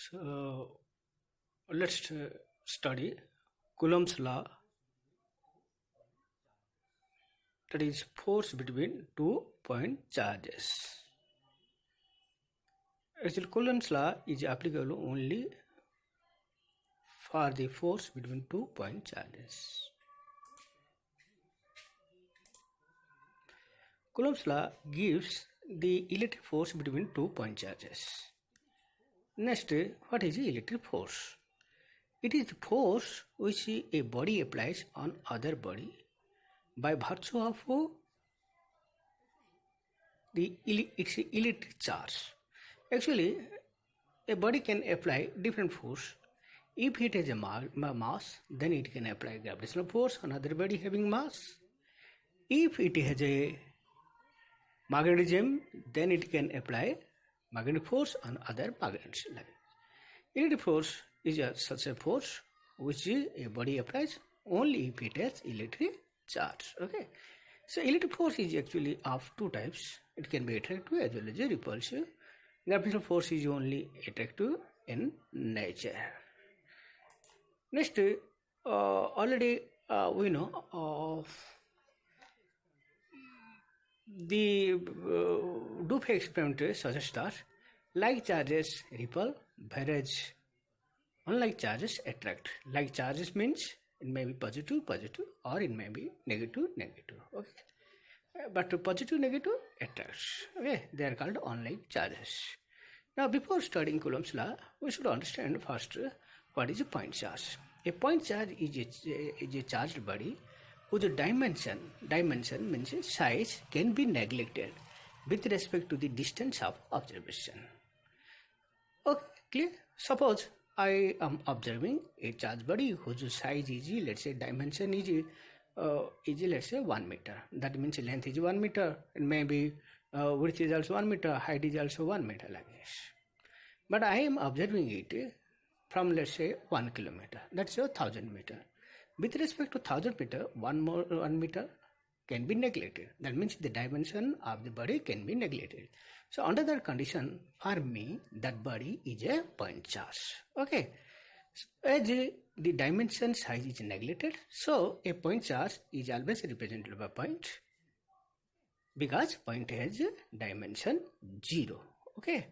So let's study Coulomb's law, that is force between 2 point charges. Actually, Coulomb's law is applicable only for the force between 2 point charges. Coulomb's law gives the electric force between 2 point charges. Next, what is the electric force? It is the force which a body applies on other body by virtue of its electric charge. Actually, a body can apply different force. If it has a mass, then it can apply gravitational force on other body having mass. If it has a magnetism, then it can apply magnetic force on other magnets. Electric force is such a force which a body applies only if it has electric charge. Okay. So electric force is actually of two types. It can be attractive as well as repulsive. Gravitational force is only attractive in nature. Next, already we know the Doof experiment suggests that like charges repel, whereas unlike charges attract. Like charges means it may be positive or it may be negative. Okay, but positive negative attracts. Okay, they are called unlike charges. Now, before studying Coulomb's law, we should understand first what is a point charge. A point charge is a charged body whose dimension means size can be neglected with respect to the distance of observation. Okay, clear? Suppose I am observing a charged body whose size is, let's say, dimension is let's say 1 meter. That means length is 1 meter, and maybe width is also 1 meter, height is also 1 meter, like this. But I am observing it from, let's say, 1 kilometer. That's 1000 meter. With respect to 1000 meter, 1 meter can be neglected. That means the dimension of the body can be neglected. So under that condition, for me, that body is a point charge. Okay. So as the dimension size is neglected, so a point charge is always represented by point, because point has dimension 0. Okay.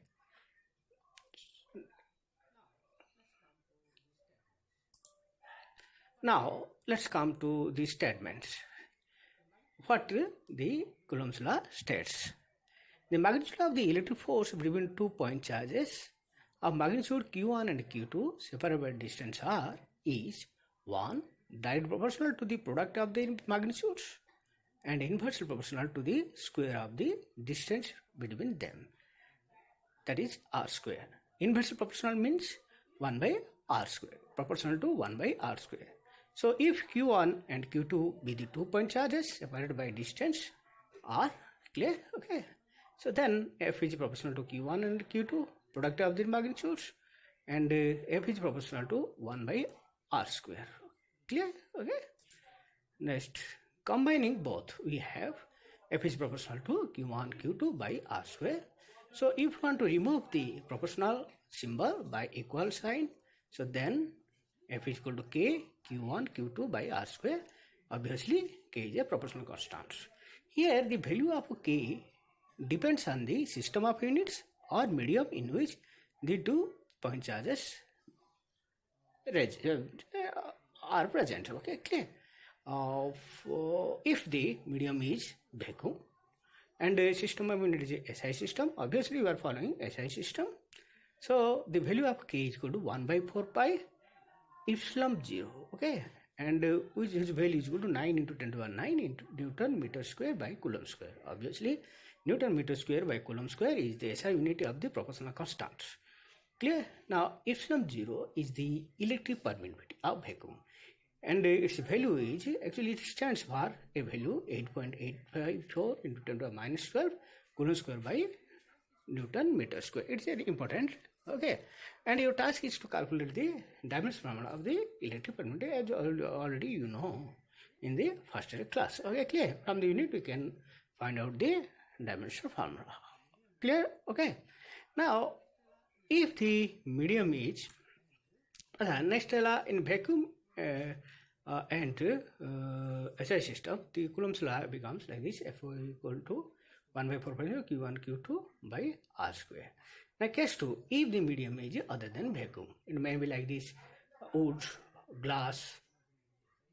Now let's come to the statements. What the Coulomb's law states. The magnitude of the electric force between 2 point charges of magnitude Q1 and Q2 separated by distance r is 1. Direct proportional to the product of the magnitudes and inversely proportional to the square of the distance between them. That is r square. Inversely proportional means 1 by r square, proportional to 1 by r square. So if Q1 and Q2 be the 2 point charges separated by distance r, clear? Okay. So then F is proportional to Q1 and Q2, product of the magnitudes, and F is proportional to 1 by r square. Clear? Okay. Next, combining both, we have F is proportional to Q1 Q2 by r square. So if you want to remove the proportional symbol by equal sign, so then F is equal to K Q1 Q2 by r square. Obviously, K is a proportional constant. Here, the value of K depends on the system of units or medium in which the 2 point charges are present. Okay, clear? If the medium is vacuum and the system of unit is a SI system, obviously you are following SI system. So the value of K is equal to 1 by 4 pi epsilon 0. Okay, and which value is equal to 9 into 10 to the power 9 into Newton meter square by Coulomb square. Obviously, Newton meter square by Coulomb square is the SI unit of the proportional constant. Clear? Now, epsilon 0 is the electric permittivity of vacuum, and its value is, actually it stands for a value 8.854 into 10 to the power minus 12 Coulomb square by Newton meter square. It's very important. Okay, and your task is to calculate the dimension formula of the electric permittivity, as already you know in the first year class. Okay, clear? From the unit we can find out the dimension formula. Clear? Okay. Now, if the medium is next in vacuum and SI system, the Coulomb's law becomes like this: F equal to 1 by 4 pi Q1 Q2 by R square. Now case 2, if the medium is other than vacuum, it may be like this: wood, glass,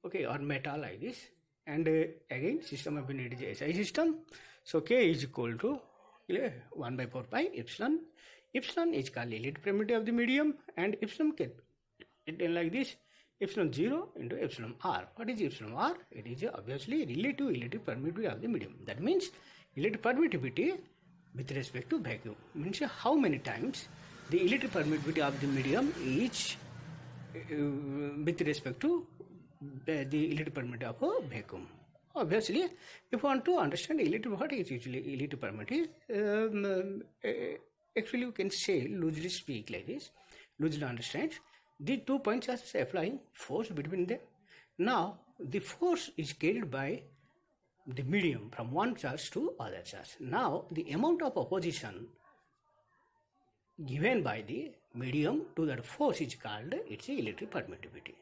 okay, or metal like this. And again, system of unit is SI system. So K is equal to 1 by 4 pi epsilon. Epsilon is called relative permittivity of the medium, and epsilon can written like this: epsilon 0 into epsilon r. What is epsilon r? It is obviously relative permittivity of the medium. That means relative permittivity with respect to vacuum means how many times the relative permittivity of the medium is with respect to the relative permittivity of a vacuum. Obviously, if you want to understand what is usually relative permittivity, actually you can say, loosely speak like this, loosely understand. The 2 points are applying force between them. Now, the force is carried by the medium from one charge to other charge. Now, the amount of opposition given by the medium to that force is called its electric permittivity.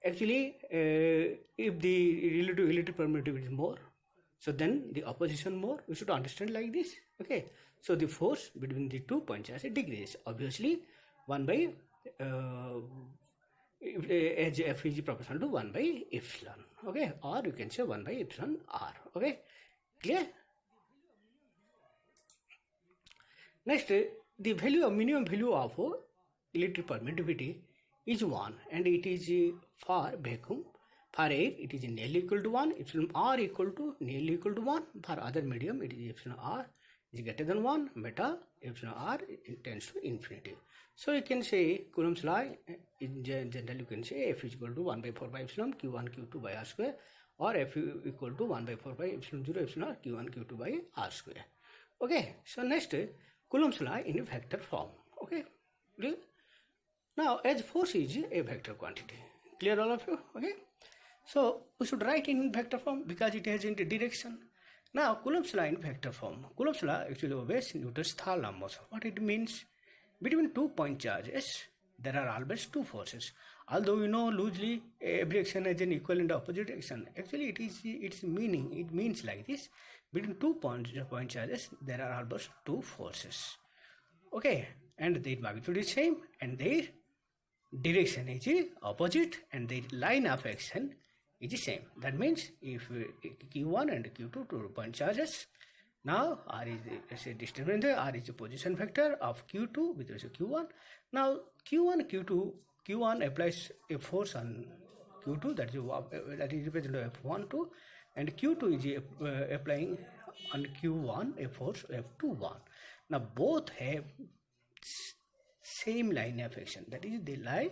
Actually, if the relative permittivity is more, so then the opposition more. We should understand like this. Okay. So the force between the 2 points as it decreases. Obviously, 1 by as F is proportional to 1 by epsilon. Okay. Or you can say 1 by epsilon r. Okay. Clear? Next, the value of minimum value of electric permittivity is 1, and it is for vacuum. For air, it is nearly equal to 1. Epsilon r equal to nearly equal to 1. For other medium, it is epsilon r is greater than 1. Metal, epsilon r tends to infinity. So you can say Coulomb's law, in general you can say F is equal to 1 by 4 by epsilon Q1 Q2 by R square, or F equal to 1 by 4 by epsilon 0 epsilon r Q1 Q2 by R square. Okay. So next, Coulomb's law in vector form. Okay. Clear? Now, as force is a vector quantity. Clear all of you? Okay. So we should write in vector form because it has in the direction. Now, Coulomb's law in vector form. Coulomb's law actually obeys Newton's third law of motion. What it means? Between 2 point charges, there are always two forces. Although we know loosely every action has an equal and opposite action. Actually, it means like this: between 2 point charges, there are always two forces. Okay, and their magnitude is same, and their direction is opposite, and their line of action is the same. That means if Q1 and Q2 2 point charges, now R is a distance vector, R is a position vector of Q2 with respect to Q1. Now Q1 applies a force on Q2, that is represented by F12, and Q2 is applying on Q1 a force F21. Now both have same line of action, that is they lie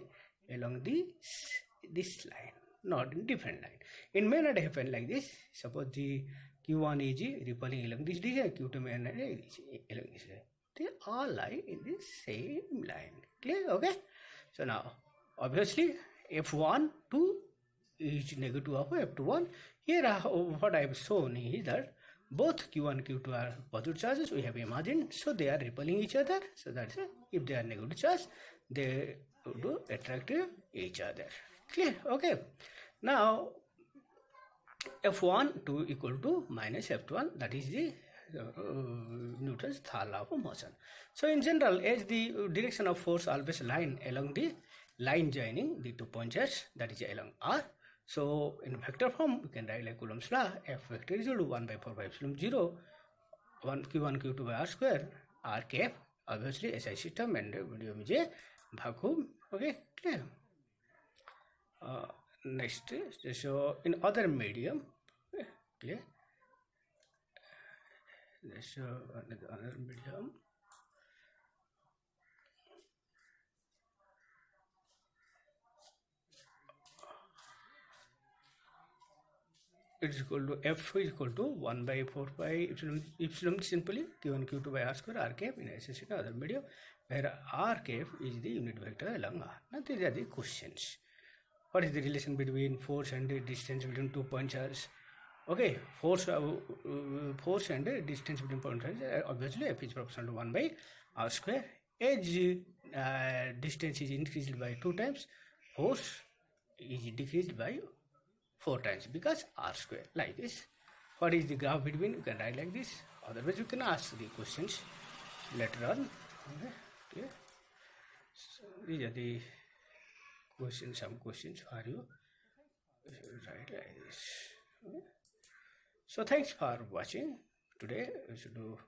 along this line, not in different line. It may not happen like this. Suppose the Q1 is repelling along this direction, Q2 may not along this line. They all lie in the same line. Clear? Okay. So now, obviously, F1 2 is negative of F21. Here, what I have shown is that both Q1 and Q2 are positive charges. We have imagined, so they are repelling each other. So that's it. If they are negative charge, they do attract each other. Clear? Okay. Now, F1 2 equal to minus F1. That is the Newton's third law of motion. So in general, as the direction of force always line along the line joining the 2 point charge, that is along R. So in vector form, we can write like Coulomb's law: F vector is equal to 1 by 4 by epsilon 0, 1 Q1 Q2 by R square, R cap, obviously SI system, and medium is a vacuum. Okay, clear? Next, so in other medium, clear? So another medium. It is equal to F is equal to 1 by 4 by epsilon simply Q1 Q2 by R square R cap in SI other medium, where R cap is the unit vector along R. Now these are the questions. What is the relation between force and the distance between 2 point charges? Okay, force and distance between point charges, obviously F is proportional to 1 by R square. As distance is increased by 2 times, force is decreased by 4 times because r square, like this. What is the graph between? You can write like this. Otherwise, you can ask the questions later on. Okay. So these are the questions, some questions for you. Write like this. Okay. So thanks for watching. Today we should do